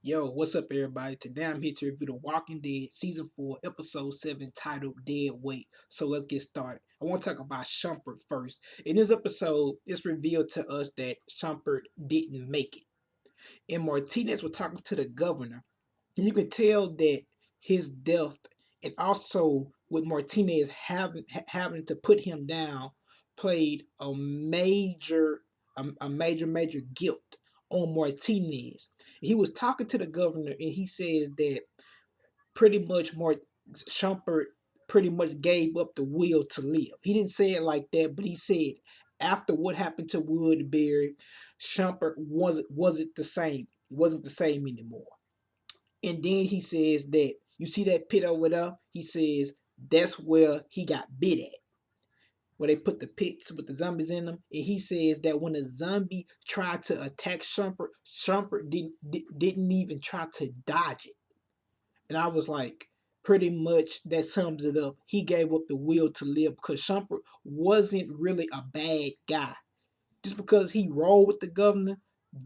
Yo, what's up, everybody? Today I'm here to review The Walking Dead Season 4, Episode 7, titled Dead Weight. So let's get started. I want to talk about Shumpert first. In this episode, it's revealed to us that Shumpert didn't make it. And Martinez was talking to the governor. And you can tell that his death, and also with Martinez having to put him down, played a major guilt on Martinez. He was talking to the governor, and he says that pretty much more Shumpert pretty much gave up the will to live. He didn't say it like that, but he said after what happened to Woodbury, Shumpert wasn't the same. He wasn't the same anymore. And then he says that you see that pit over there. He says that's where he got bit at, where they put the pits with the zombies in them. And he says that when a zombie tried to attack Shumpert, Shumpert didn't even try to dodge it. And I was like, pretty much that sums it up. He gave up the will to live because Shumpert wasn't really a bad guy. Just because he rolled with the governor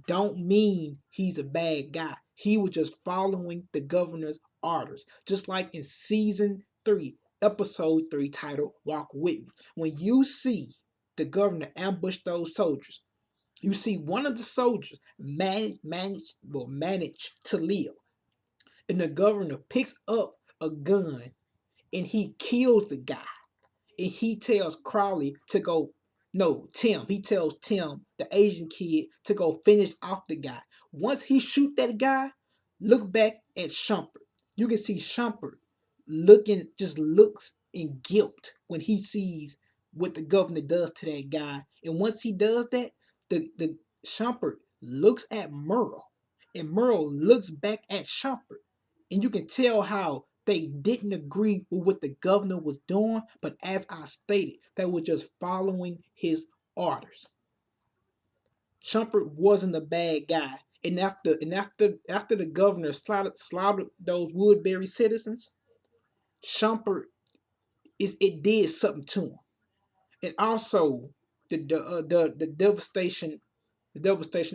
don't mean he's a bad guy. He was just following the governor's orders. Just like in season 3, episode 3, titled Walk With Me. When you see the governor ambush those soldiers, you see one of the soldiers manage to live. And the governor picks up a gun and he kills the guy. And he tells Crowley to go, no, Tim. He tells Tim, the Asian kid, to go finish off the guy. Once he shoot that guy, look back at Shumpert. You can see Shumpert just looks in guilt when he sees what the governor does to that guy. And once he does that, the Shumpert looks at Merle, and Merle looks back at Shumpert. And you can tell how they didn't agree with what the governor was doing, but as I stated, they were just following his orders. Shumpert wasn't a bad guy, and after the governor slaughtered those Woodbury citizens, Shumpert it did something to him, and also the devastation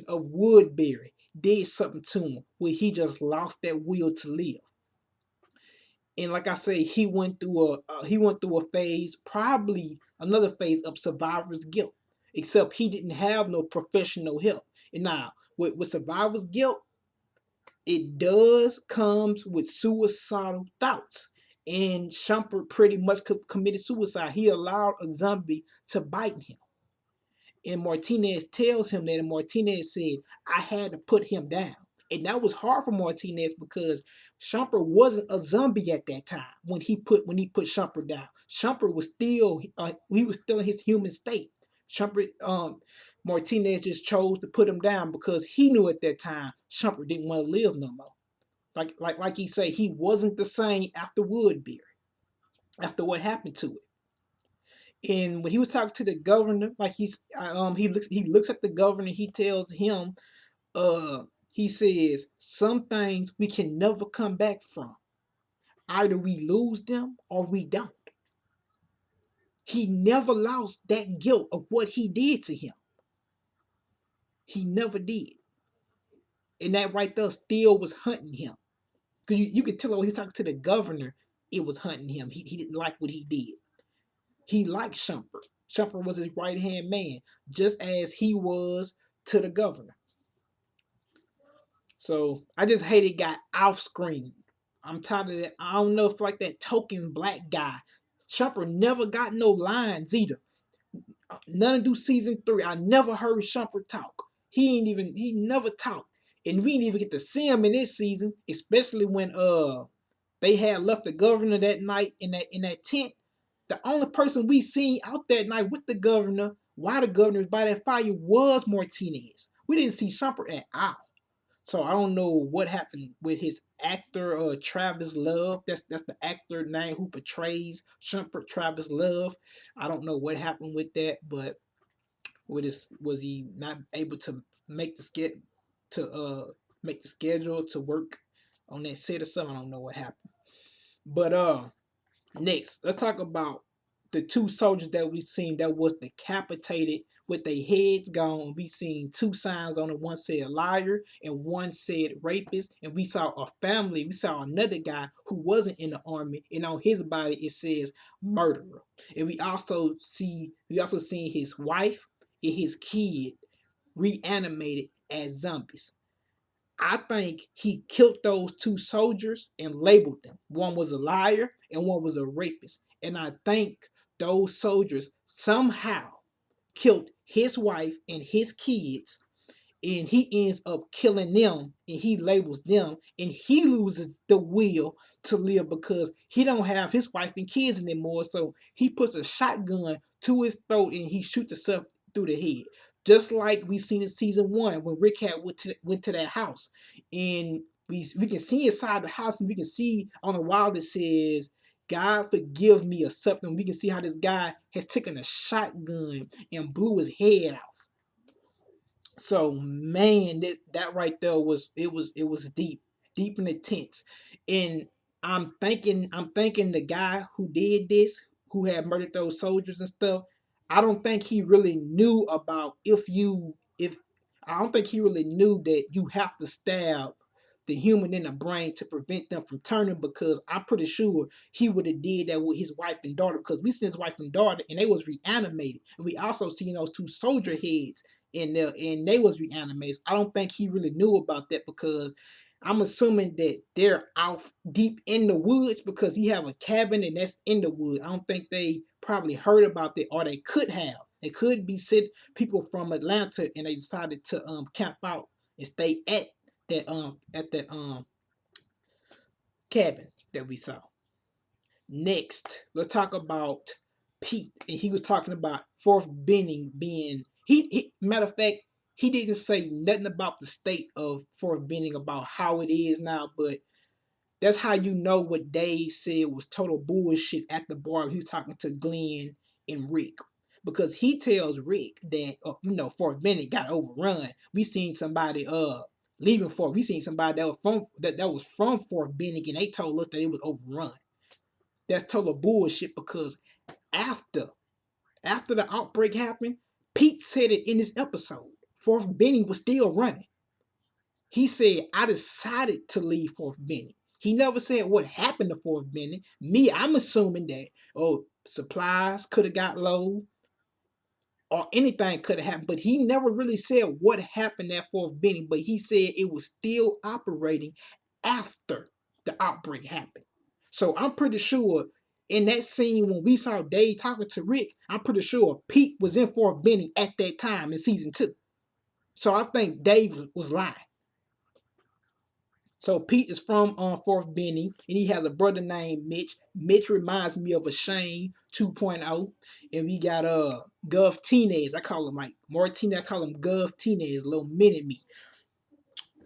of Woodbury did something to him, where he just lost that will to live. And like I say, he went through a phase, probably another phase of survivor's guilt. Except he didn't have no professional help. And now with survivor's guilt, it does comes with suicidal thoughts. And Shumpert pretty much committed suicide. He allowed a zombie to bite him. And Martinez tells him that, and Martinez said, I had to put him down. And that was hard for Martinez because Shumpert wasn't a zombie at that time when he put Shumpert down. Shumpert was still he was still in his human state. Shumpert Martinez just chose to put him down because he knew at that time Shumpert didn't want to live no more. Like he said, he wasn't the same after Woodbury, after what happened to it. And when he was talking to the governor, like he looks at the governor, he tells him, he says, some things we can never come back from. Either we lose them or we don't. He never lost that guilt of what he did to him. He never did. And that right there still was hunting him. Because you could tell when he was talking to the governor, it was hunting him. He didn't like what he did. He liked Shumpert. Shumpert was his right hand man, just as he was to the governor. So I just hate it got off screen. I'm tired of that. I don't know if like that token black guy. Shumpert never got no lines either. None do season 3. I never heard Shumpert talk. He never talked. And we didn't even get to see him in this season, especially when they had left the governor that night in that tent. The only person we seen out that night with the governor, while the governor was by that fire, was Martinez. We didn't see Shumpert at all. So I don't know what happened with his actor, Travis Love. That's the actor name who portrays Shumpert, Travis Love. I don't know what happened with that, but was he not able to make the schedule to work on that set or something? I don't know what happened. But next, let's talk about the two soldiers that we seen that was decapitated with their heads gone. We seen two signs on it. One said liar and one said rapist. And we saw a family. We saw another guy who wasn't in the army, and on his body it says murderer. And we also seen his wife and his kid reanimated as zombies. I think he killed those two soldiers and labeled them. One was a liar and one was a rapist. And I think those soldiers somehow killed his wife and his kids, and he ends up killing them, and he labels them, and he loses the will to live because he don't have his wife and kids anymore. So he puts a shotgun to his throat and he shoots himself through the head, just like we seen in season 1 when Rick had went to that house, and we can see inside the house, and we can see on the wall that says God forgive me or something. We can see how this guy has taken a shotgun and blew his head out. So man, that right there was deep and intense. And I'm thinking the guy who did this, who had murdered those soldiers and stuff, I don't think he really knew about if I don't think he really knew that you have to stab the human in the brain to prevent them from turning, because I'm pretty sure he would have did that with his wife and daughter, because we seen his wife and daughter and they was reanimated. And we also seen those two soldier heads in there and they was reanimated. I don't think he really knew about that, because I'm assuming that they're out deep in the woods, because he have a cabin and that's in the woods. I don't think they probably heard about that, or they could have. They could be people from Atlanta and they decided to camp out and stay at that cabin that we saw. Next, let's talk about Pete. And he was talking about fourth bending being matter of fact, he didn't say nothing about the state of fourth bending, about how it is now, but that's how you know what Dave said was total bullshit at the bar. He was talking to Glenn and Rick. Because he tells Rick that fourth bending got overrun. We seen somebody leaving fourth. We seen somebody that was from fourth bending, and they told us that it was overrun. That's total bullshit, because after the outbreak happened, Pete said it in this episode. Fourth Benning was still running. He said, I decided to leave Fourth Benning. He never said what happened to Fourth Benning. I'm assuming that, supplies could have got low, or anything could have happened, but he never really said what happened at Fourth Benning, but he said it was still operating after the outbreak happened. So I'm pretty sure in that scene when we saw Dave talking to Rick, I'm pretty sure Pete was in Fourth Benning at that time in season 2. So I think Dave was lying. So Pete is from Fourth Benning, and he has a brother named Mitch. Mitch reminds me of a Shane 2.0. And we got Gov Teenage. I call him like Martinez. I call him Gov Teenage, little mini me.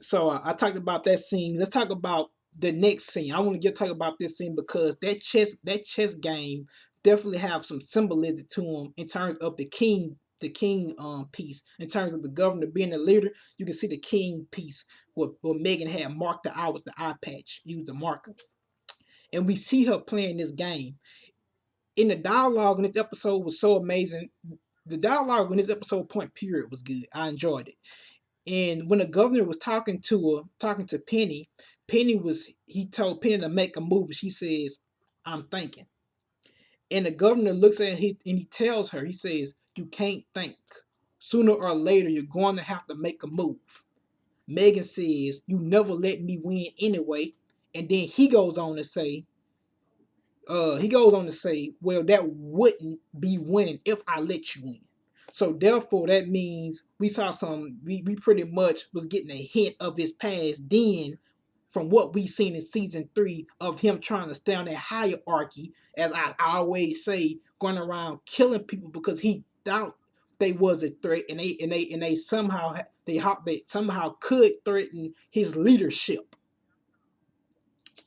So I talked about that scene. Let's talk about the next scene. I want to talk about this scene because that chess game definitely have some symbolism to them in terms of the king piece. In terms of the governor being the leader, you can see the king piece where Megan had marked the eye with the eye patch, used the marker, and we see her playing this game. In the dialogue in this episode was so amazing. The dialogue in this episode, point period, was good. I enjoyed it. And when the governor was talking to Penny, he told Penny to make a move, and she says, I'm thinking. And the governor looks at her and he tells her, he says, you can't think. Sooner or later, you're going to have to make a move. Megan says, you never let me win anyway. And then he goes on to say, well, that wouldn't be winning if I let you win. So therefore, that means we pretty much was getting a hint of his past then, from what we seen in season 3 of him trying to stay on that hierarchy, as I always say, going around killing people because he thought they was a threat, and they somehow could threaten his leadership.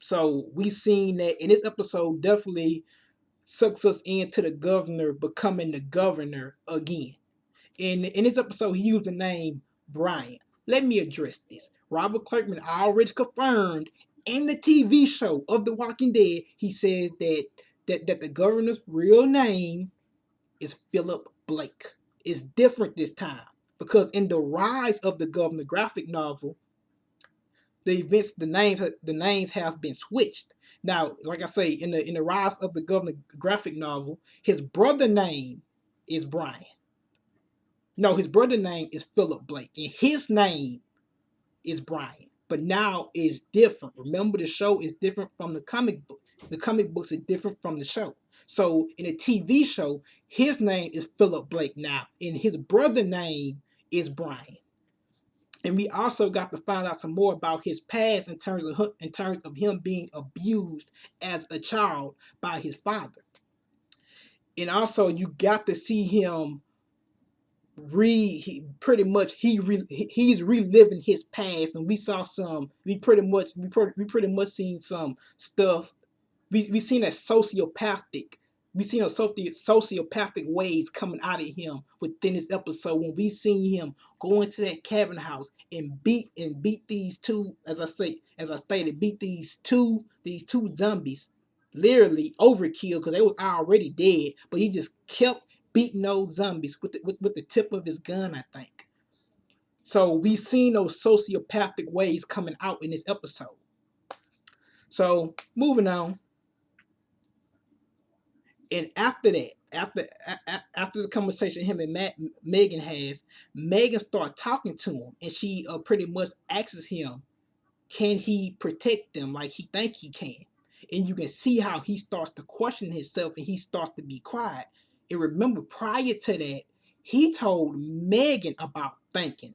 So we seen that in this episode definitely sucks us into the governor becoming the governor again. In this episode, he used the name Brian. Let me address this. Robert Kirkman already confirmed in the TV show of The Walking Dead, he says that the governor's real name is Philip Blake. is different this time because in the rise of the governor graphic novel, the events, the names have been switched. Now, like I say, in the rise of the governor graphic novel, his brother name is Brian. No, his brother name is Philip Blake, and his name is Brian. But now it's different. Remember, the show is different from the comic book. The comic books are different from the show. So in the TV show, his name is Philip Blake now, and his brother name is Brian. And we also got to find out some more about his past in terms of him being abused as a child by his father. And also you got to see him he's reliving his past, and we pretty much seen some stuff. We seen that sociopathic ways coming out of him within this episode when we seen him go into that cabin house and beat these two, as I stated, beat these two zombies, literally overkill because they was already dead, but he just kept beating those zombies with the tip of his gun, I think. So we seen those sociopathic ways coming out in this episode. So moving on. And after that, after the conversation him and Megan has, Megan starts talking to him, and she pretty much asks him, can he protect them like he think he can? And you can see how he starts to question himself, and he starts to be quiet. And remember, prior to that, he told Megan about thinking.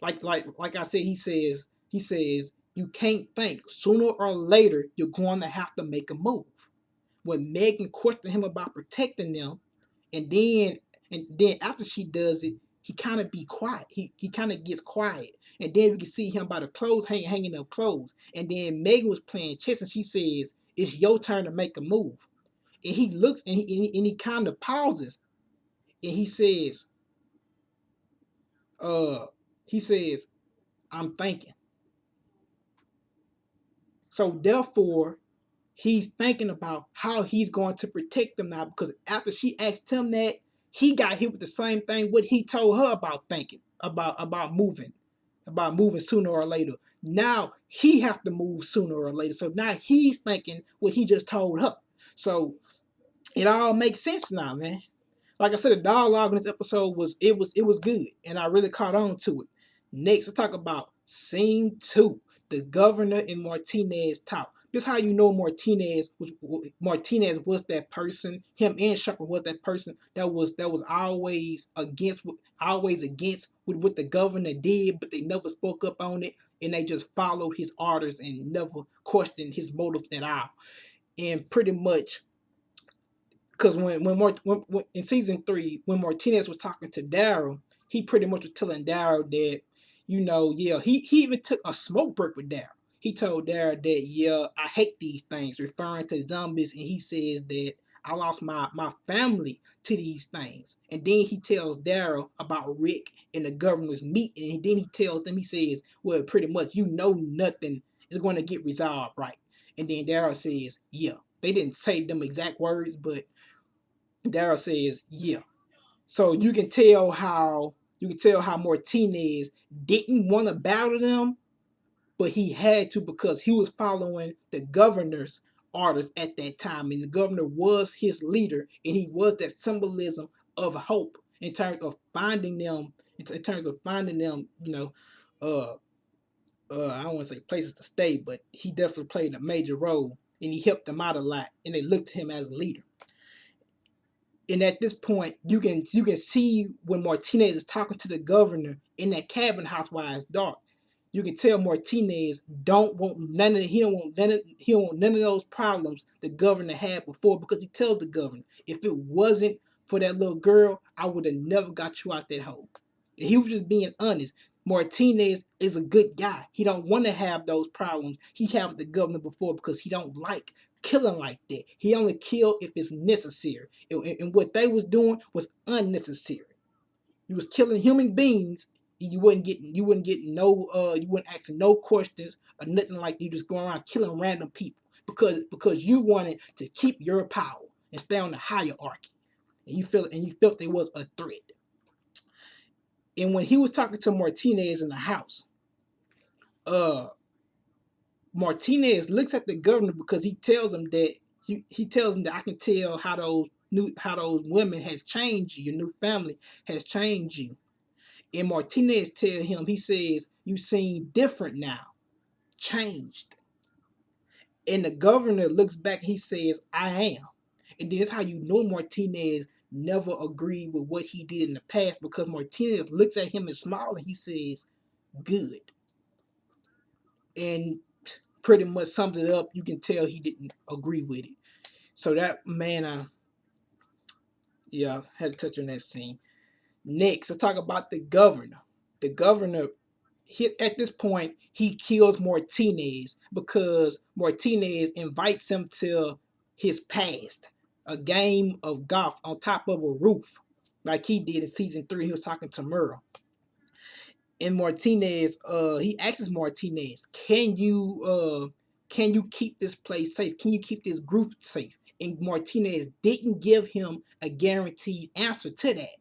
Like I said, he says, you can't think. Sooner or later, you're going to have to make a move. When Megan questioned him about protecting them, and then after she does it, he kind of be quiet. He kind of gets quiet, and then we can see him by the clothes hanging up clothes. And then Megan was playing chess, and she says, "It's your turn to make a move." And he looks, and he kind of pauses, and he says, "Uh," he says, "I'm thinking." So therefore, he's thinking about how he's going to protect them now, because after she asked him that, he got hit with the same thing what he told her about thinking, about moving sooner or later. Now he have to move sooner or later. So now he's thinking what he just told her. So it all makes sense now, man. Like I said, the dialogue in this episode was good, and I really caught on to it. Next, let's talk about scene 2. The governor and Martinez talk. This how you know Martinez was that person. Him and Shumpert was that person that was always against what the governor did, but they never spoke up on it, and they just followed his orders and never questioned his motives at all. And pretty much, because when in season 3, when Martinez was talking to Daryl, he pretty much was telling Daryl that, he even took a smoke break with Daryl. He told Daryl that, I hate these things, referring to zombies, and he says that I lost my family to these things. And then he tells Daryl about Rick and the governor's meeting, and then he tells them, he says, well, pretty much, nothing is going to get resolved right. And then Daryl says, yeah. They didn't say them exact words, but Daryl says, yeah. So you can tell how Martinez didn't want to battle them, but he had to because he was following the governor's orders at that time. And the governor was his leader, and he was that symbolism of hope in terms of finding them, I don't want to say places to stay, but he definitely played a major role, and he helped them out a lot, and they looked to him as a leader. And at this point, you can see when Martinez is talking to the governor in that cabin house while it's dark. You can tell Martinez don't want none of those problems the governor had before, because he tells the governor, if it wasn't for that little girl, I would have never got you out that hole. And he was just being honest. Martinez is a good guy. He don't want to have those problems he had with the governor before, because he don't like killing like that. He only kill if it's necessary. And what they was doing was unnecessary. You was killing human beings. You wouldn't asking no questions or nothing like that. You just going around killing random people because you wanted to keep your power and stay on the hierarchy. And you felt there was a threat. And when he was talking to Martinez in the house, uh Martinez looks at the governor because he tells him that he tells him that I can tell how those women has changed you, your new family has changed you. And Martinez tells him, he says, you seem different now, changed. And the governor looks back, he says, I am. And then that's how you know Martinez never agreed with what he did in the past, because Martinez looks at him and smiles and he says, good. And pretty much sums it up. You can tell he didn't agree with it. So that, man, yeah, had to touch on that scene. Next, let's talk about the governor. The governor, at this point, he kills Martinez because Martinez invites him to his past, a game of golf on top of a roof, like he did in season 3. He was talking to Merle. And Martinez, he asks Martinez, can you keep this place safe? Can you keep this group safe? And Martinez didn't give him a guaranteed answer to that.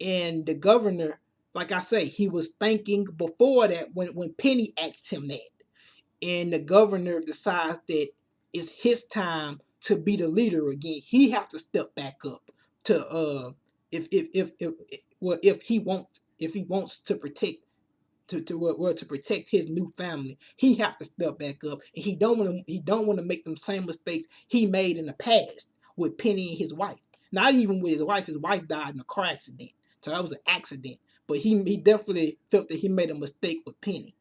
And the governor, like I say, he was thinking before that when Penny asked him that. And the governor decides that it's his time to be the leader again. He have to step back up to if he wants to protect to protect his new family, he have to step back up, and he don't want to make them same mistakes he made in the past with Penny and his wife. Not even with his wife. His wife died in a car accident, so that was an accident. But he definitely felt that he made a mistake with Penny,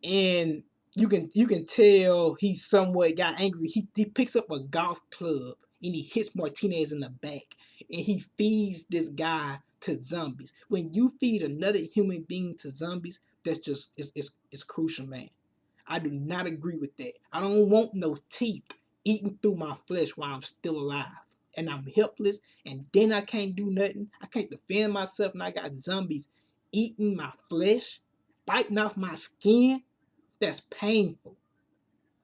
and you can tell he somewhat got angry. He picks up a golf club and he hits Martinez in the back, and he feeds this guy to zombies. When you feed another human being to zombies, that's just it's crucial, man. I do not agree with that. I don't want no teeth eating through my flesh while I'm still alive and I'm helpless, and then I can't do nothing. I can't defend myself, and I got zombies eating my flesh, biting off my skin. That's painful.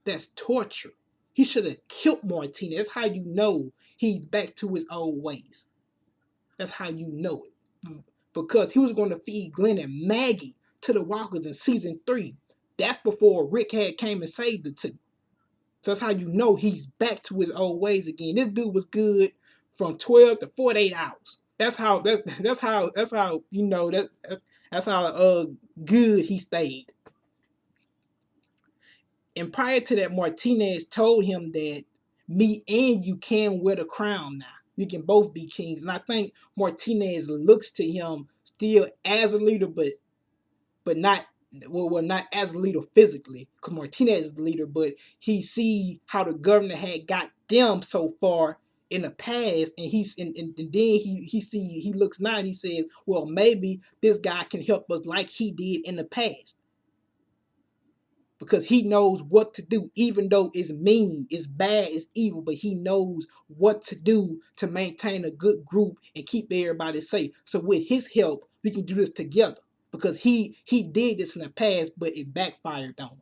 That's torture. He should have killed Martinez. That's how you know he's back to his old ways. That's how you know it. Because he was going to feed Glenn and Maggie to the walkers in season 3. That's before Rick had came and saved the two. So that's how you know he's back to his old ways again. This dude was good from 12 to 48 hours. That's how you know that's how good he stayed. And prior to that, Martinez told him that me and you can wear the crown now. We can both be kings. And I think Martinez looks to him still as a leader, but not not as a leader physically, because Martinez is the leader, but he see how the governor had got them so far in the past, and then he looks now and he says, well, maybe this guy can help us like he did in the past. Because he knows what to do, even though it's mean, it's bad, it's evil, but he knows what to do to maintain a good group and keep everybody safe. So with his help, we can do this together, because he did this in the past, but it backfired on him.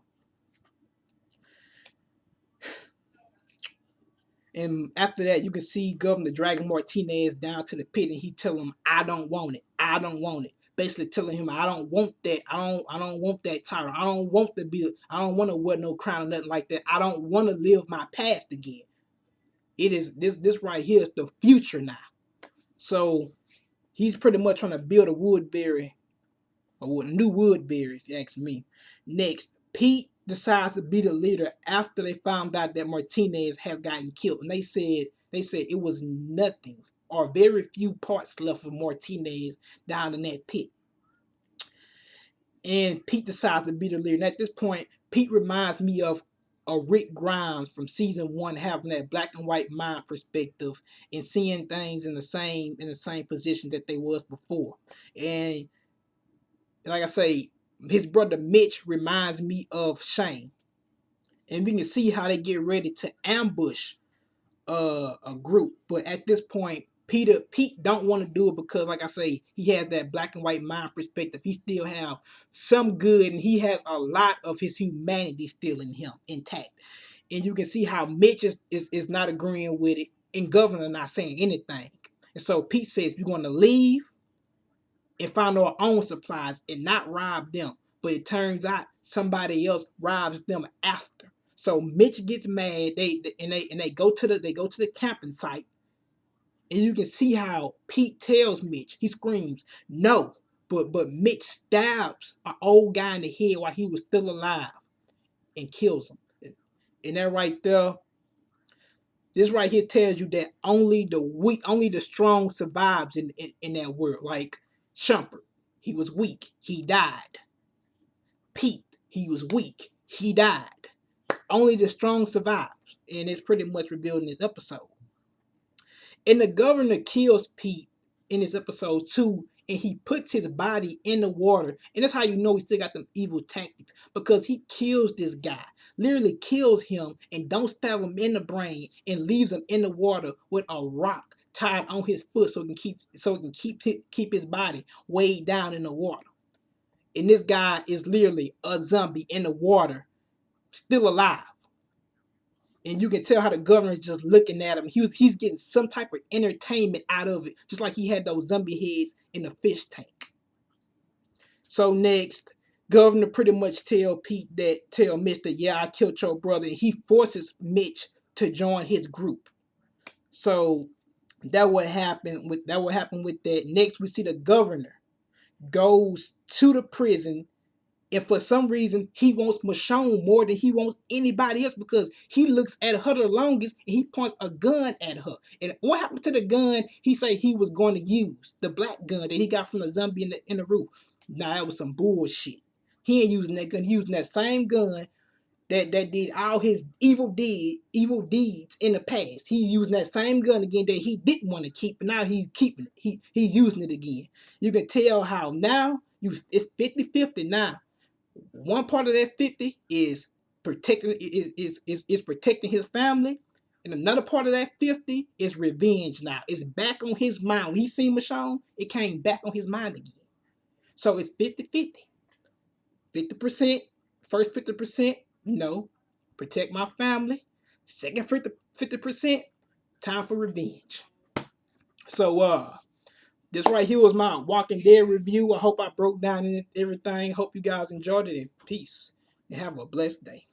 And after that, you can see Governor dragging Martinez down to the pit, and he telling him, I don't want it. I don't want it. Basically telling him, I don't want that. I don't want that title. I don't want to wear no crown or nothing like that. I don't want to live my past again. It is this right here is the future now. So he's pretty much trying to build a Woodbury, or a new Woodbury, if you ask me. Next, Pete decides to be the leader after they found out that Martinez has gotten killed. And they said it was nothing or very few parts left of Martinez down in that pit. And Pete decides to be the leader. And at this point, Pete reminds me of a Rick Grimes from season 1, having that black and white mind perspective and seeing things in the same position that they was before. And like I say, his brother Mitch reminds me of Shane. And we can see how they get ready to ambush a group. But at this point, Pete don't want to do it because, like I say, he has that black and white mind perspective. He still have some good, and he has a lot of his humanity still in him intact. And you can see how Mitch is not agreeing with it, and Governor not saying anything. And so Pete says, we're going to leave, and find our own supplies and not rob them. But it turns out somebody else robs them after. So Mitch gets mad. They go to the camping site, and you can see how Pete tells Mitch. He screams, "No!" But Mitch stabs an old guy in the head while he was still alive and kills him. And that right there, this right here tells you that only the weak, only the strong survives in that world. Like Shumpert, he was weak, he died. Pete, he was weak, he died. Only the strong survives, and it's pretty much revealed in this episode. And the governor kills Pete in this episode too, and he puts his body in the water. And that's how you know he still got them evil tactics, because he kills this guy, literally kills him, and don't stab him in the brain, and leaves him in the water with a rock tied on his foot so it can keep his body weighed down in the water. And this guy is literally a zombie in the water, still alive. And you can tell how the governor is just looking at him. He's getting some type of entertainment out of it, just like he had those zombie heads in the fish tank. So next, governor pretty much tell Mitch that, yeah, I killed your brother, and he forces Mitch to join his group. So that what happened with that. Next, we see the governor goes to the prison. And for some reason, he wants Michonne more than he wants anybody else, because he looks at her the longest and he points a gun at her. And what happened to the gun he said he was going to use? The black gun that he got from the zombie in the roof. Nah, that was some bullshit. He ain't using that gun. He using that same gun that did all his evil deeds in the past. He's using that same gun again that he didn't want to keep, but now he's keeping it. He's using it again. You can tell how now it's 50-50 now. One part of that 50 is protecting protecting his family, and another part of that 50 is revenge. Now it's back on his mind. When he seen Michonne, it came back on his mind again. So it's 50-50. 50%, first 50%, protect my family. Second 50%, time for revenge. So this right here was my Walking Dead review. I hope I broke down everything. Hope you guys enjoyed it, and peace. And have a blessed day.